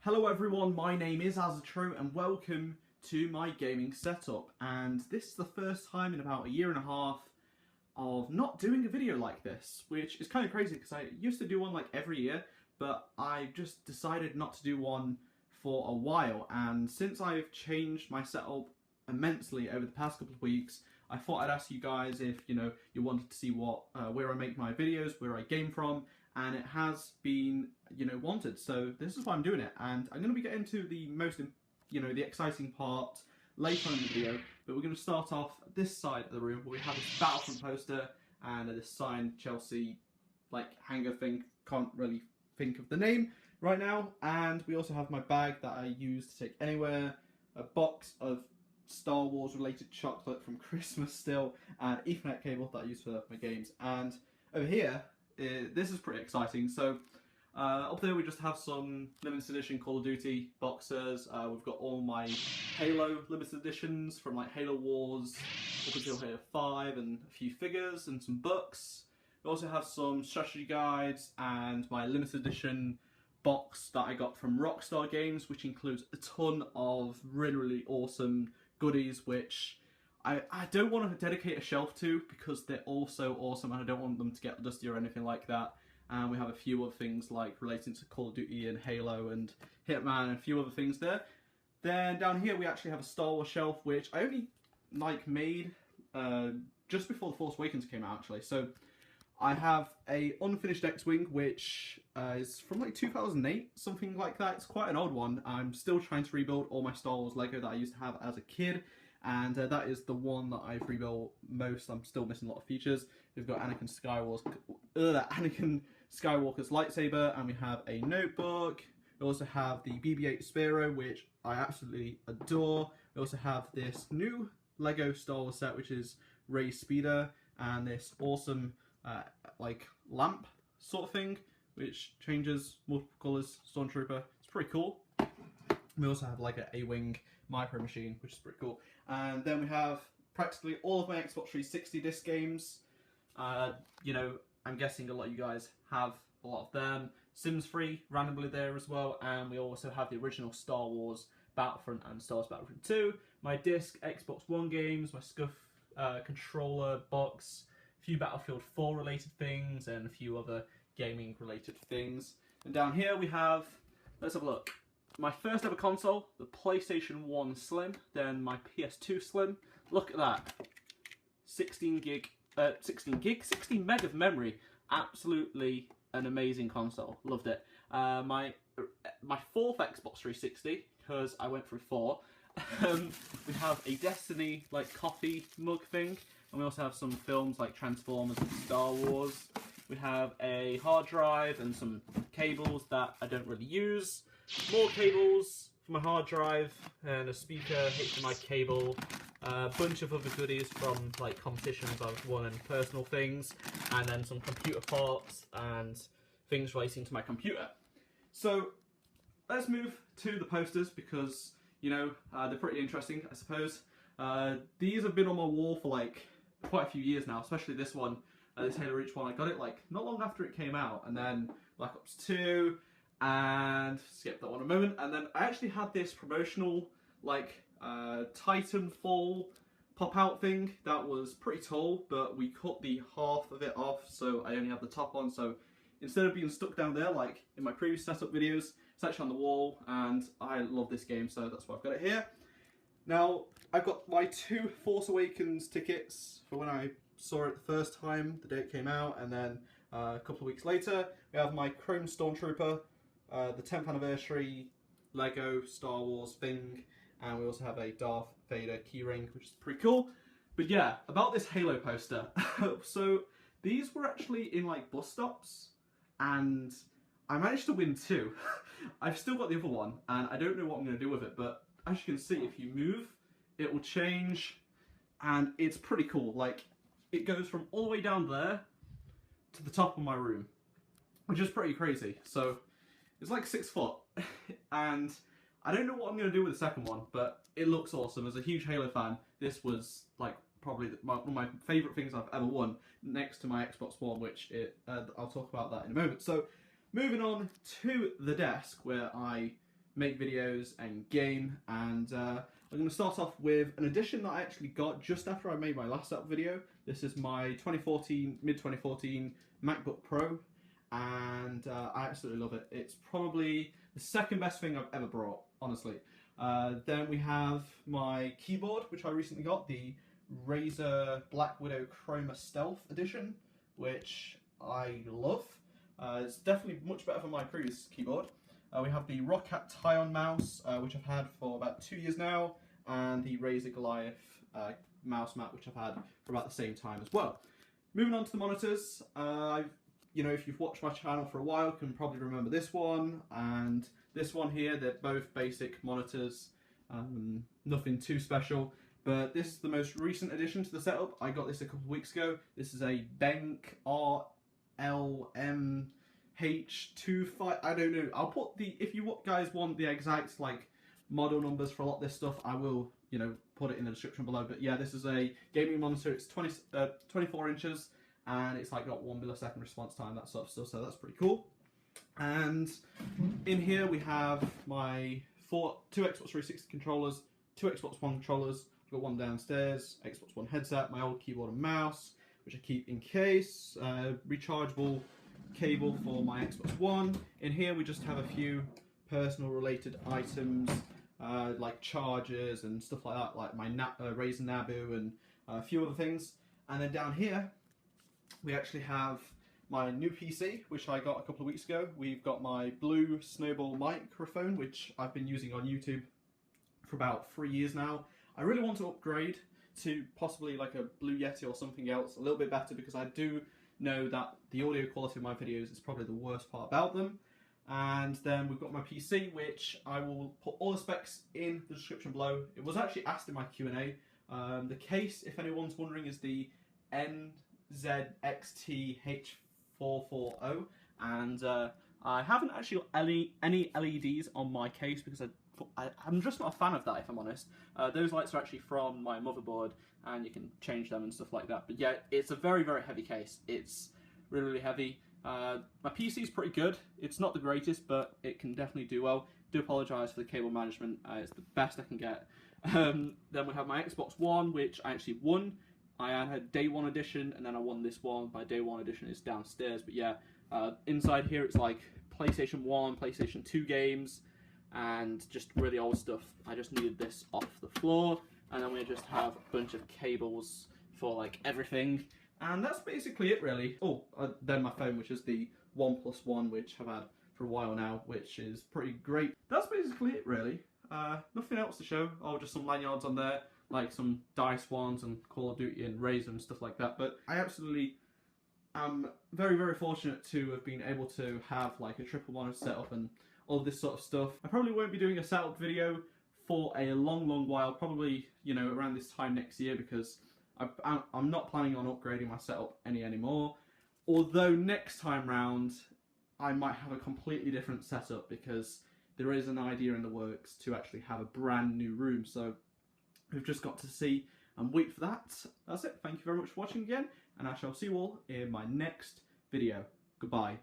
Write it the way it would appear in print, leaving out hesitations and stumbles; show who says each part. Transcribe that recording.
Speaker 1: Hello everyone, my name is AZZATRU and welcome to my gaming setup, and this is the first time in about a year and a half of not doing a video like this, which is kind of crazy because I used to do one like every year, but I just decided not to do one for a while. And since I've changed my setup immensely over the past couple of weeks, I thought I'd ask you guys if you wanted to see what where I make my videos, where I game from, and it has been wanted. So this is why I'm doing it, and I'm going to be getting to the most the exciting part later on in the video. But we're going to start off this side of the room where we have this Battlefront poster and this signed Chelsea like hanger thing. Can't really think of the name right now. And we also have my bag that I use to take anywhere, a box of Star Wars related chocolate from Christmas still, and Ethernet cable that I use for my games. And over here, this is pretty exciting. So up there we just have some limited edition Call of Duty boxes. We've got all my Halo limited editions from like Halo Wars up until Halo 5, and a few figures and some books. We also have some strategy guides and my limited edition box that I got from Rockstar Games, which includes a ton of really awesome goodies, which I don't want to dedicate a shelf to because they're all so awesome and I don't want them to get dusty or anything like that. And we have a few other things like relating to Call of Duty and Halo and Hitman and a few other things there. Then down here we actually have a Star Wars shelf, which I only made just before The Force Awakens came out actually. So I have a unfinished X-Wing, which is from like 2008, something like that. It's quite an old one. I'm still trying to rebuild all my Star Wars Lego that I used to have as a kid, and that is the one that I've rebuilt most. I'm still missing a lot of features. We've got Anakin Skywalker's lightsaber, and we have a notebook. We also have the BB-8 Sparrow, which I absolutely adore. We also have this new Lego Star Wars set, which is Rey's Speeder, and this awesome like lamp sort of thing, which changes multiple colours, Stormtrooper. It's pretty cool. We also have like an A-Wing micro machine, which is pretty cool. And then we have practically all of my Xbox 360 disc games. I'm guessing a lot of you guys have a lot of them. Sims 3 randomly there as well, and we also have the original Star Wars Battlefront and Star Wars Battlefront 2. My disc Xbox One games, my Scuff controller box, a few Battlefield 4 related things, and a few other gaming related things. And down here we have, let's have a look, my first ever console, the PlayStation 1 Slim, then my PS2 Slim. Look at that, 16 meg of memory. Absolutely an amazing console, loved it. My fourth Xbox 360, because I went through 4. We have a Destiny like coffee mug thing, and we also have some films like Transformers and Star Wars. We have a hard drive and some cables that I don't really use. More cables for my hard drive, and a speaker, HDMI cable, a bunch of other goodies from like competitions I've won and personal things, and then some computer parts and things relating to my computer. So let's move to the posters because they're pretty interesting, I suppose. These have been on my wall for like quite a few years now, especially this one, this Halo Reach one. I got it like not long after it came out, and then Black Ops 2, and skip that one a moment, and then I actually had this promotional like Titanfall pop-out thing that was pretty tall, but we cut the half of it off, so I only have the top on. So instead of being stuck down there like in my previous setup videos, it's actually on the wall, and I love this game, so that's why I've got it here. Now, I've got my 2 Force Awakens tickets for when I saw it the first time, the day it came out, and then a couple of weeks later, we have my Chrome Stormtrooper, the 10th anniversary Lego Star Wars thing, and we also have a Darth Vader keyring, which is pretty cool. But yeah, about this Halo poster. So these were actually in like bus stops, and I managed to win 2. I've still got the other one, and I don't know what I'm going to do with it, but as you can see, if you move, it will change, and it's pretty cool. Like, it goes from all the way down there to the top of my room, which is pretty crazy. So it's like 6 foot, and I don't know what I'm going to do with the second one, but it looks awesome. As a huge Halo fan, this was like probably one of my favourite things I've ever won, next to my Xbox One, which I'll talk about that in a moment. So moving on to the desk where I make videos and game. And I'm going to start off with an edition that I actually got just after I made my last setup video. This is my mid-2014 MacBook Pro, and I absolutely love it. It's probably the second best thing I've ever brought, honestly. Then we have my keyboard, which I recently got, the Razer Black Widow Chroma Stealth Edition, which I love. It's definitely much better than my previous keyboard. We have the Roccat Tyon mouse, which I've had for about 2 years now, and the Razer Goliath mouse mat, which I've had for about the same time as well. Moving on to the monitors, you know, if you've watched my channel for a while, can probably remember this one and this one here. They're both basic monitors, nothing too special. But this is the most recent addition to the setup. I got this a couple of weeks ago. This is a Benk RLMH25. I don't know. I'll put the, if you guys want the exact like model numbers for a lot of this stuff, I will, you know, put it in the description below. But yeah, this is a gaming monitor. It's 24 inches, and it's like got 1 millisecond response time, that sort of stuff. So that's pretty cool. And in here we have my two Xbox 360 controllers, 2 Xbox One controllers. I've got one downstairs, Xbox One headset, my old keyboard and mouse, which I keep in case, rechargeable cable for my Xbox One. In here we just have a few personal related items, like chargers and stuff like that, like my Razer Nabu and a few other things. And then down here we actually have my new PC, which I got a couple of weeks ago. We've got my Blue Snowball microphone, which I've been using on YouTube for about 3 years now. I really want to upgrade to possibly like a Blue Yeti or something else a little bit better, because I do know that the audio quality of my videos is probably the worst part about them. And then we've got my PC, which I will put all the specs in the description below. It was actually asked in my Q&A. The case, if anyone's wondering, is the NZXT-H440, and I haven't actually got any LEDs on my case because I'm just not a fan of that, if I'm honest. Those lights are actually from my motherboard, and you can change them and stuff like that. But yeah, it's a very, very heavy case. It's really, really heavy. My PC is pretty good. It's not the greatest, but it can definitely do well. Do apologise for the cable management. It's the best I can get. Then we have my Xbox One, which I actually won. I had Day 1 edition, and then I won this one. My Day 1 edition is downstairs. But yeah, inside here it's like PlayStation 1, PlayStation 2 games, and just really old stuff. I just needed this off the floor, and then we just have a bunch of cables for like everything, and that's basically it really. Oh, then my phone, which is the OnePlus One, which I've had for a while now, which is pretty great. That's basically it really. Nothing else to show. Oh, just some lanyards on there, like some Dice ones and Call of Duty and Razer and stuff like that. But I absolutely am very, very fortunate to have been able to have like a triple monitor setup and all this sort of stuff. I probably won't be doing a setup video for a long, long while, probably, you know, around this time next year, because I'm not planning on upgrading my setup anymore. Although next time round, I might have a completely different setup, because there is an idea in the works to actually have a brand new room. So we've just got to see and wait for that. That's it. Thank you very much for watching again, and I shall see you all in my next video. Goodbye.